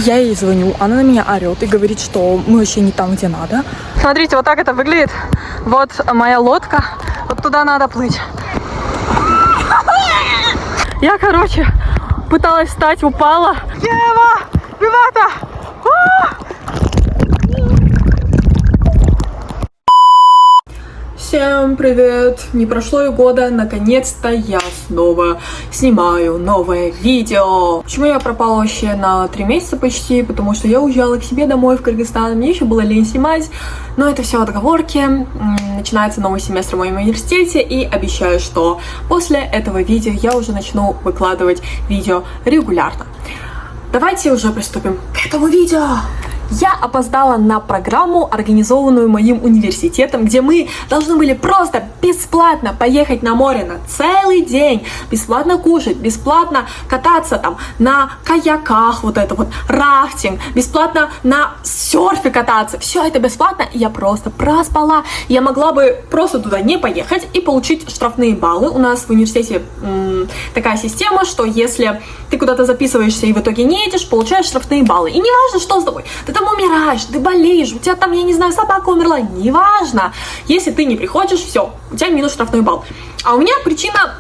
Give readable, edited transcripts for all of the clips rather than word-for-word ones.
Я ей звоню, она на меня орет и говорит, что мы вообще не там, где надо. Смотрите, вот так это выглядит. Вот моя лодка, вот туда надо плыть. Я, короче, пыталась встать, упала. Ева! Ребята! Всем привет! Не прошло и года, наконец-то я снова снимаю новое видео. Почему я пропала вообще на 3 месяца почти? Потому что я уезжала к себе домой в Кыргызстан, мне еще было лень снимать, но это все отговорки. Начинается новый семестр в моем университете, и обещаю, что после этого видео я уже начну выкладывать видео регулярно. Давайте уже приступим к этому видео. Я опоздала на программу, организованную моим университетом, где мы должны были просто бесплатно поехать на море на целый день, бесплатно кушать, бесплатно кататься там на каяках, вот это вот, рафтинг, бесплатно на серфе кататься. Все это бесплатно, и я просто проспала. Я могла бы просто туда не поехать и получить штрафные баллы. У нас в университете такая система, что если ты куда-то записываешься и в итоге не едешь, получаешь штрафные баллы. И не важно, что с тобой. Ты там умираешь, ты болеешь, у тебя там, я не знаю, собака умерла. Неважно. Если ты не приходишь, все, у тебя минус штрафной балл. А у меня причина...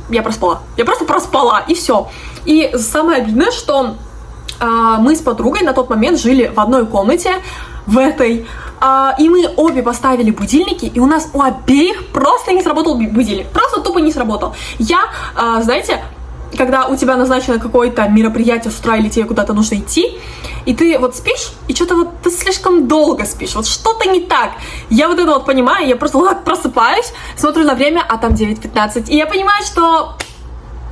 Я проспала. Я просто проспала, и все. И самое обидное, что мы с подругой на тот момент жили в одной комнате, в этой. И мы обе поставили будильники, и у нас у обеих просто не сработал будильник. Просто тупо не сработал. Я, знаете... Когда у тебя назначено какое-то мероприятие с утра или тебе куда-то нужно идти, и ты вот спишь, и что-то вот ты слишком долго спишь, вот что-то не так. Я вот это вот понимаю, я просто вот просыпаюсь, смотрю на время, а там 9:15, и я понимаю, что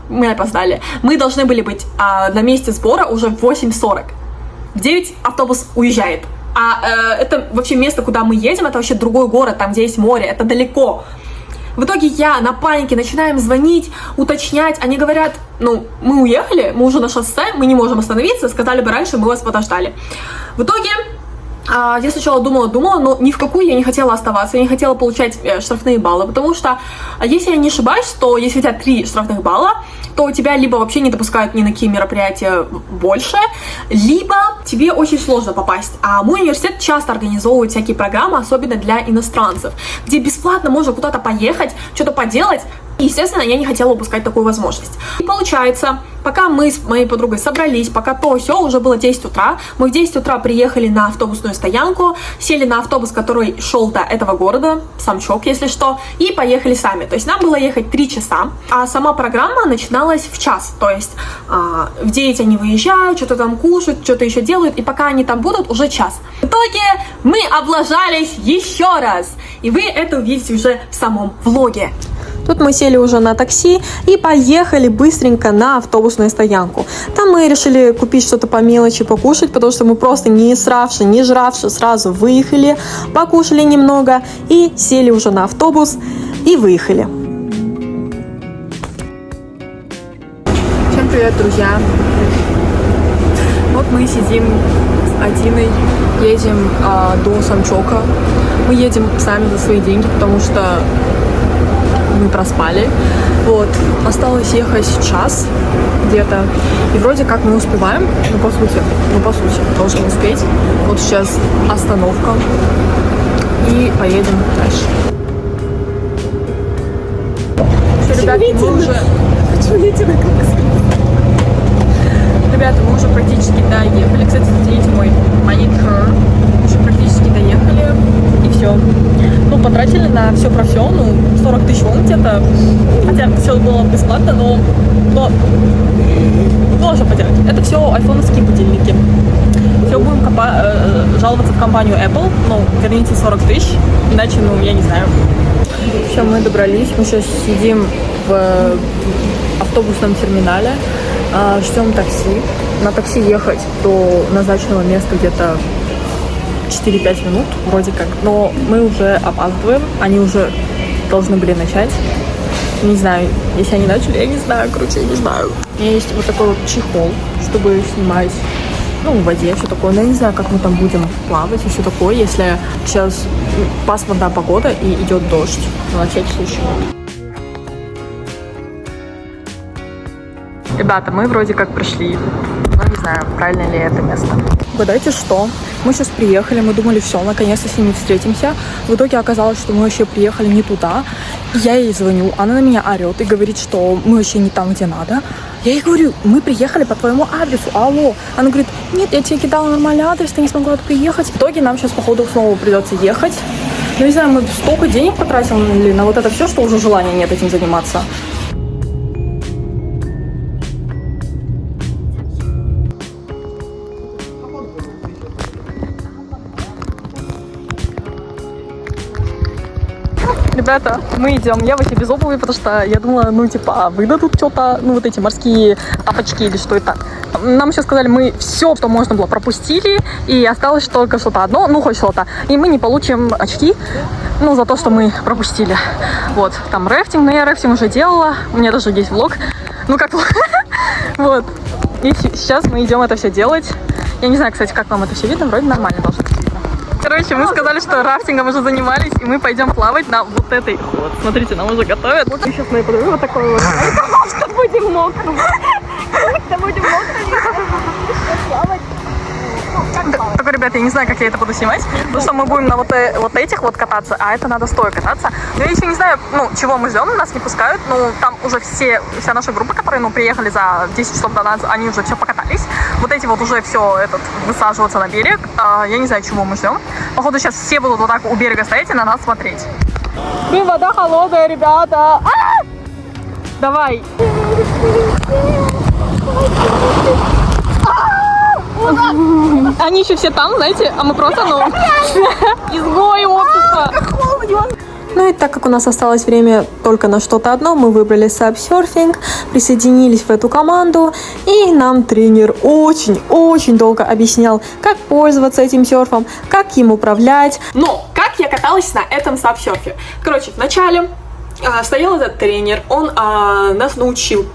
мы опоздали. Мы должны были быть на месте сбора уже в 8:40. В 9 автобус уезжает. Это вообще место, куда мы едем, это вообще другой город, там, где есть море, это далеко. В итоге я на панике начинаем звонить, уточнять. Они говорят, ну, мы уехали, мы уже на шоссе, мы не можем остановиться, сказали бы раньше, мы вас подождали. В итоге я сначала думала, но ни в какую я не хотела оставаться, я не хотела получать штрафные баллы, потому что, если я не ошибаюсь, то если у тебя 3 штрафных балла, то тебя либо вообще не допускают ни на какие мероприятия больше, либо тебе очень сложно попасть. А мой университет часто организовывает всякие программы, особенно для иностранцев, где бесплатно можно куда-то поехать, что-то поделать. И, естественно, я не хотела упускать такую возможность. И получается, пока мы с моей подругой собрались, пока то все, уже было 10 утра, мы в 10 утра приехали на автобусную стоянку, сели на автобус, который шел до этого города, Самчок, если что, и поехали сами. То есть нам было ехать 3 часа, а сама программа начиналась в час. То есть в 9 они выезжают, что-то там кушают, что-то еще делают, и пока они там будут, уже час. В итоге мы облажались еще раз, и вы это увидите уже в самом влоге. Тут мы сели уже на такси и поехали быстренько на автобусную стоянку. Там мы решили купить что-то по мелочи, покушать, потому что мы просто не сравши, не жравши, сразу выехали, покушали немного и сели уже на автобус и выехали. Всем привет, друзья! Вот мы сидим с Адиной, едем до Самчока. Мы едем сами за свои деньги, потому что мы проспали. Вот. Осталось ехать час где-то. И вроде как мы успеваем. Ну, по сути, должны успеть. Вот сейчас остановка. И поедем дальше. Все, ребята, мы уже... Ребята, мы уже практически доехали. Кстати, смотрите, мой маникюр. Уже практически доехали. И все. Ну, потратили на все про все, 40 тысяч вон где-то. Хотя все было бесплатно, но что поделать. Это все айфоновские будильники. Все, будем жаловаться в компанию Apple. Верните 40 тысяч, иначе, я не знаю. Все, мы добрались. Мы сейчас сидим в автобусном терминале, ждем такси. На такси ехать до назначенного места где-то 4-5 минут, вроде как. Но мы уже опаздываем, они уже должны были начать. Не знаю, если они начали, я не знаю, я не знаю. У меня есть вот такой вот чехол, чтобы снимать, в воде, все такое. Но я не знаю, как мы там будем плавать и все такое, если сейчас пасмурная погода и идет дождь. На всякий случай. Ребята, мы вроде как пришли. не знаю, правильно ли это место. Угадайте, что? Мы сейчас приехали, мы думали, все, наконец-то с ними встретимся. В итоге оказалось, что мы вообще приехали не туда. Я ей звоню, она на меня орет и говорит, что мы вообще не там, где надо. Я ей говорю, мы приехали по твоему адресу, алло. Она говорит, нет, я тебе кидала нормальный адрес, ты не смогла туда приехать. В итоге нам сейчас, походу, снова придется ехать. Ну, не знаю, мы столько денег потратили на вот это все, что уже желания нет этим заниматься. Ребята, мы идем. Я вообще без обуви, потому что я думала, ну, типа, выдадут что-то, ну, вот эти морские тапочки или что это. Нам еще сказали, мы все, что можно было, пропустили, и осталось только что-то одно, ну, хоть что-то. И мы не получим очки, ну, за то, что мы пропустили. Вот, там рафтинг, но я рафтинг уже делала, у меня даже есть влог. Ну, как вот. И сейчас мы идем это все делать. Я не знаю, кстати, как вам это все видно, вроде нормально должно быть. Короче, мы сказали, что рафтингом уже занимались, и мы пойдем плавать на вот этой. Вот, смотрите, нам уже готовят. Вот сейчас мы подаю вот такой вот. Потому что будем мокрым. Потому будем мокрым. Только, ребята, я не знаю, как я это буду снимать, потому что мы будем на вот этих вот кататься, а это надо стоя кататься. Но я еще не знаю, ну, чего мы ждем, нас не пускают. Ну, там уже вся наша группа, которые, ну, приехали за 10 часов до нас, они уже все покатались. Вот эти вот уже все высаживаться на берег. Я не знаю, чего мы ждем. Походу, сейчас все будут вот так у берега стоять и на нас смотреть. Блин, вода холодная, ребята. Давай. Они еще все там, знаете, а мы просто, ну, изгои общества. Ну и так как у нас осталось время только на что-то одно, мы выбрали сабсерфинг, присоединились в эту команду, и нам тренер очень-очень долго объяснял, как пользоваться этим серфом, как им управлять. Но как я каталась на этом сабсерфе? Короче, вначале стоял этот тренер, он нас научил,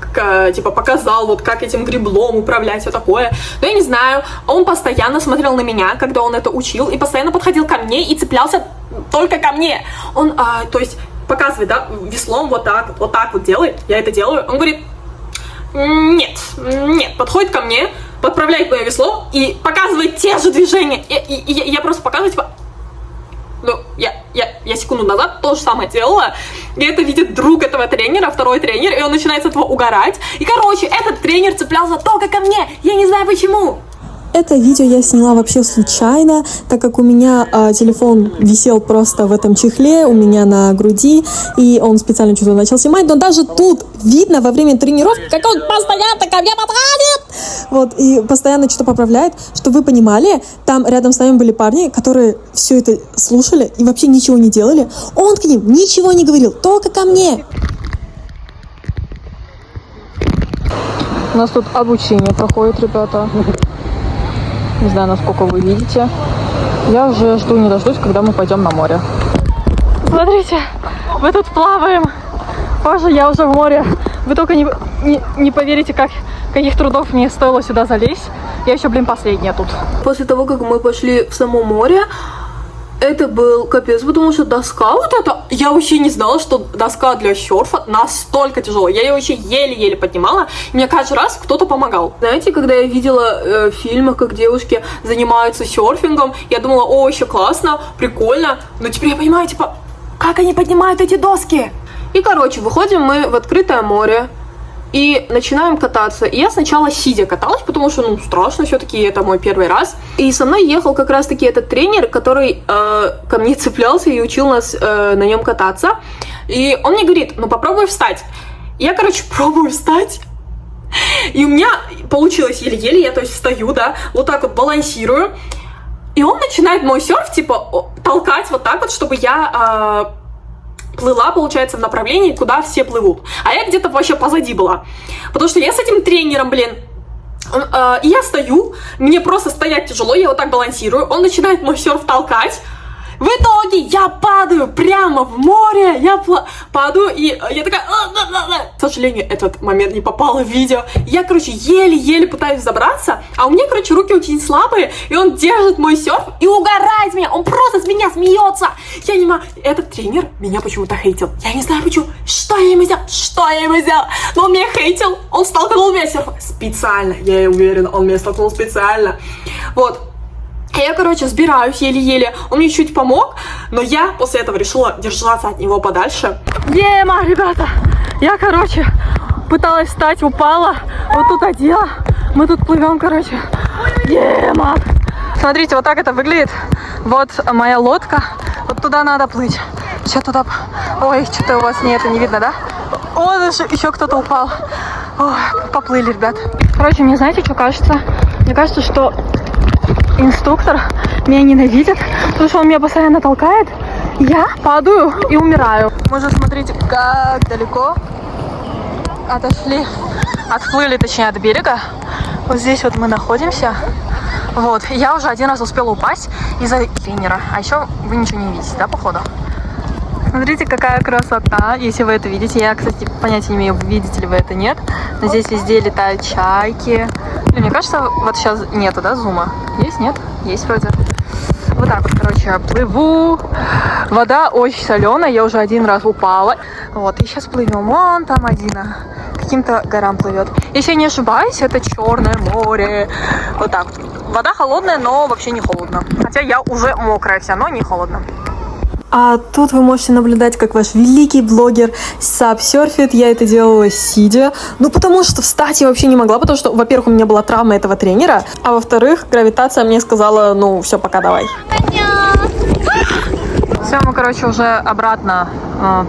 типа показал, вот как этим греблом управлять, все такое. Но я не знаю, он постоянно смотрел на меня, когда он это учил, и постоянно подходил ко мне и цеплялся только ко мне. Он, то есть, показывает, да, веслом вот так вот делает, я это делаю. Он говорит, нет, подходит ко мне, подправляет мое весло и показывает те же движения. И я просто показываю, типа, ну, я секунду назад то же самое делала, и это видит друг этого тренера, второй тренер, и он начинает с этого угорать. И, короче, этот тренер цеплялся только ко мне, я не знаю почему. Это видео я сняла вообще случайно, так как у меня телефон висел просто в этом чехле, у меня на груди, и он специально что-то начал снимать, но даже тут видно во время тренировки, как он постоянно ко мне подходит, вот, и постоянно что-то поправляет, чтобы вы понимали, там рядом с нами были парни, которые все это слушали и вообще ничего не делали, он к ним ничего не говорил, только ко мне. У нас тут обучение проходит, ребята. Не знаю, насколько вы видите. Я уже жду не дождусь, когда мы пойдем на море. Смотрите, мы тут плаваем. Боже, я уже в море. Вы только не поверите, каких трудов мне стоило сюда залезть. Я еще, блин, последняя тут. После того, как мы пошли в само море, это был капец, потому что доска вот эта, я вообще не знала, что доска для серфа настолько тяжелая. Я ее вообще еле-еле поднимала, и мне каждый раз кто-то помогал. Знаете, когда я видела в фильмах, как девушки занимаются серфингом, я думала, о, еще классно, прикольно, но теперь я понимаю, типа, как они поднимают эти доски? И, короче, выходим мы в открытое море и начинаем кататься. И я сначала сидя каталась, потому что, ну, страшно все-таки, это мой первый раз. И со мной ехал как раз-таки этот тренер, который ко мне цеплялся и учил нас на нем кататься. И он мне говорит, ну, попробуй встать. Я, короче, пробую встать. И у меня получилось еле-еле, я, то есть, встаю, да, вот так вот балансирую. И он начинает мой серф, типа, толкать вот так вот, чтобы я плыла, получается, в направлении, куда все плывут. А я где-то вообще позади была. Потому что я с этим тренером, блин, и я стою, мне просто стоять тяжело, я вот так балансирую, он начинает мой серф толкать, В итоге я падаю прямо в море, падаю, и я такая... К сожалению, этот момент не попал в видео. Я, короче, еле-еле пытаюсь забраться, а у меня, короче, руки очень слабые, и он держит мой серф и угорает с меня, он просто с меня смеется. Я не могу... Этот тренер меня почему-то хейтил. Я не знаю почему. Что я ему сделал? Но он меня хейтил, он столкнул меня с серфа специально. Я уверена, он меня столкнул специально. Вот. Я, короче, сбираюсь еле-еле. Он мне чуть помог, но я после этого решила держаться от него подальше. Ема, ребята! Я, короче, пыталась встать, упала. Вот тут одела. Мы тут плывем, короче. Ема! Смотрите, вот так это выглядит. Вот моя лодка. Вот туда надо плыть. Сейчас туда... Ой, что-то у вас не видно, да? О, еще кто-то упал. Ой, поплыли, ребят. Короче, мне знаете, что кажется? Мне кажется, что инструктор меня ненавидит, потому что он меня постоянно толкает. Я падаю и умираю. Мы же, смотрите, как далеко отплыли, точнее, от берега. Вот здесь вот мы находимся. Вот, я уже один раз успела упасть из-за тренера. А еще вы ничего не видите, да, походу? Смотрите, какая красота, если вы это видите. Я, кстати, понятия не имею, видите ли вы это, нет. Но здесь везде летают чайки. Блин, мне кажется, вот сейчас нету, да, зума? Есть, нет? Есть вроде. Вот так вот, короче, плыву. Вода очень соленая, я уже один раз упала. Вот, и сейчас плывем. Вон там один, каким-то горам плывет. Если я не ошибаюсь, это Черное море. Вот так вот. Вода холодная, но вообще не холодно. Хотя я уже мокрая вся, но не холодно. А тут вы можете наблюдать, как ваш великий блогер Сап серфит. Я это делала сидя. Ну, потому что встать я вообще не могла, потому что, во-первых, у меня была травма этого тренера, а во-вторых, гравитация мне сказала, ну, все, пока, давай. Все, мы, короче, уже обратно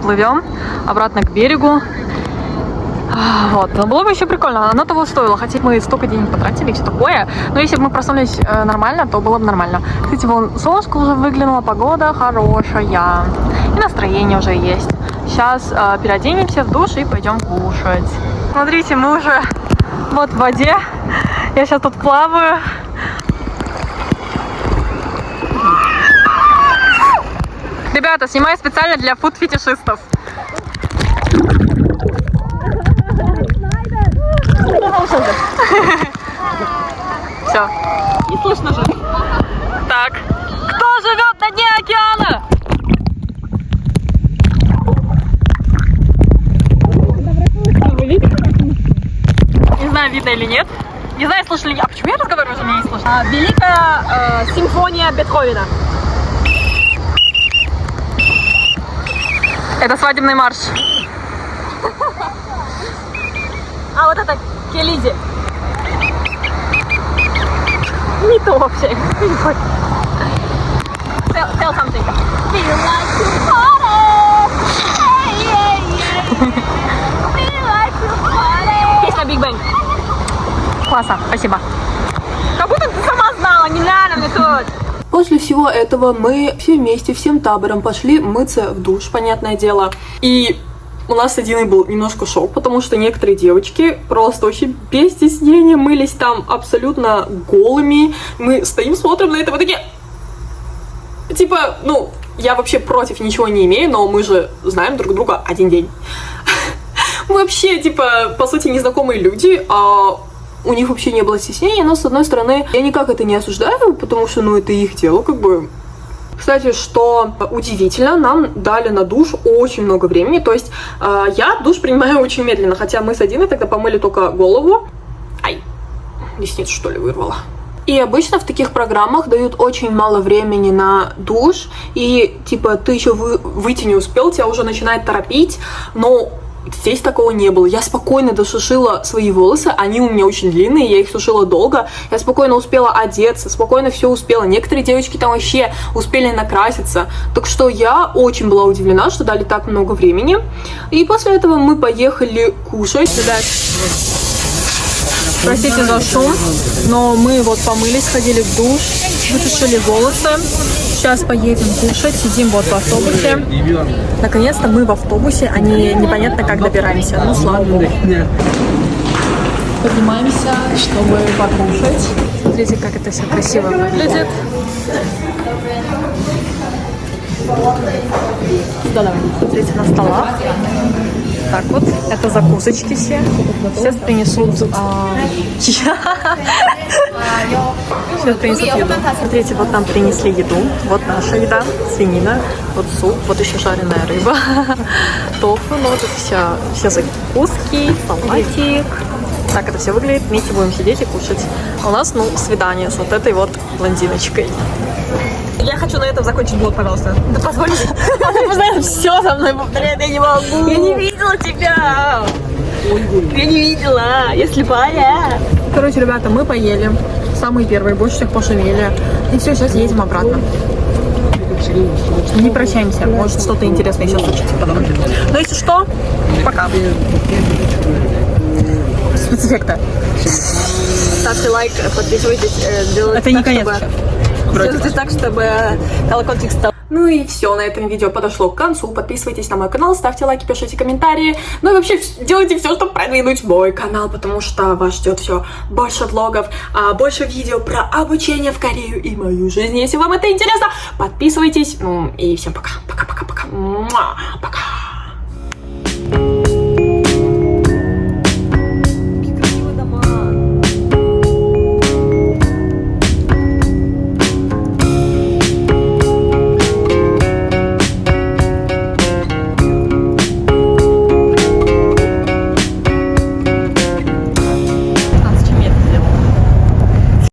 плывем, обратно к берегу. Вот, но было бы еще прикольно, оно того стоило, хотя мы столько денег потратили и все такое, но если бы мы проснулись нормально, то было бы нормально. Кстати, вон солнышко уже выглянуло, погода хорошая, и настроение уже есть. Сейчас переоденемся в душ и пойдем кушать. Смотрите, мы уже вот в воде, я сейчас тут плаваю. Ребята, снимаю специально для фуд-фетишистов. Все. Не слышно же. Так. Кто живет на дне океана? Не знаю, видно или нет. Не знаю, слышали ли. А почему я разговариваю, что меня не слышно? Великая симфония Бетховена. Это свадебный марш. А вот это Келиди. Не то вообще. Tell something. Feel like to party. Hey, yeah, yeah. Feel like to party. Песня Big Bang. Классно, спасибо. Как будто ты сама знала, не надо мне тут. После всего этого мы все вместе, всем табором пошли мыться в душ, понятное дело. И у нас с Адиной был немножко шок, потому что некоторые девочки просто вообще без стеснения мылись там абсолютно голыми. Мы стоим, смотрим на это, вот такие... Типа, ну, я вообще против ничего не имею, но мы же знаем друг друга один день. Мы вообще, типа, по сути, незнакомые люди, а у них вообще не было стеснения, но, с одной стороны, я никак это не осуждаю, потому что, ну, это их дело, как бы... Кстати, что удивительно, нам дали на душ очень много времени, то есть я душ принимаю очень медленно, хотя мы с Адиной тогда помыли только голову. Ай, ресницу что ли вырвала. И обычно в таких программах дают очень мало времени на душ, и типа ты еще выйти не успел, тебя уже начинает торопить, но здесь такого не было. Я спокойно досушила свои волосы, они у меня очень длинные, я их сушила долго. Я спокойно успела одеться, спокойно все успела. Некоторые девочки там вообще успели накраситься. Так что я очень была удивлена, что дали так много времени. И после этого мы поехали кушать. Ребят, Простите за шум, но мы вот помылись, ходили в душ, высушили волосы. Сейчас поедем кушать, сидим вот в автобусе. Наконец-то мы в автобусе, а не непонятно как добираемся. Ну, слава богу. Поднимаемся, чтобы покушать. Смотрите, как это все красиво выглядит. Да, давай. Смотрите, на столах. Так вот, это закусочки все. Сейчас принесут... Сейчас принесут еду. Смотрите, вот нам принесли еду. Вот наша еда, свинина, вот суп, вот еще жареная рыба, тофу, ну вот это все закуски, салатик. Так это все выглядит. Вместе будем сидеть и кушать. У нас, ну, свидание с вот этой вот блондиночкой. Я хочу на этом закончить блог, пожалуйста. Да позвольте. Ты постоянно все со мной повторяет, я не могу. Я не видела тебя. Я не видела. Я слепая. Короче, ребята, мы поели. Самые первые, больше всех пошумели. И все, сейчас едем обратно. Не прощаемся. Может, что-то интересное сейчас случится потом. Но если что, пока. Спецэффекты. Ставьте лайк, подписывайтесь, делайте Это не конец. Делайте так, чтобы колокольчик стал. Ну и все, на этом видео подошло к концу. Подписывайтесь на мой канал, ставьте лайки, пишите комментарии. Ну и вообще делайте все, чтобы продвинуть мой канал, потому что вас ждет все больше влогов, больше видео про обучение в Корею и мою жизнь. Если вам это интересно, подписывайтесь. Ну и всем пока. Пока-пока-пока. Пока.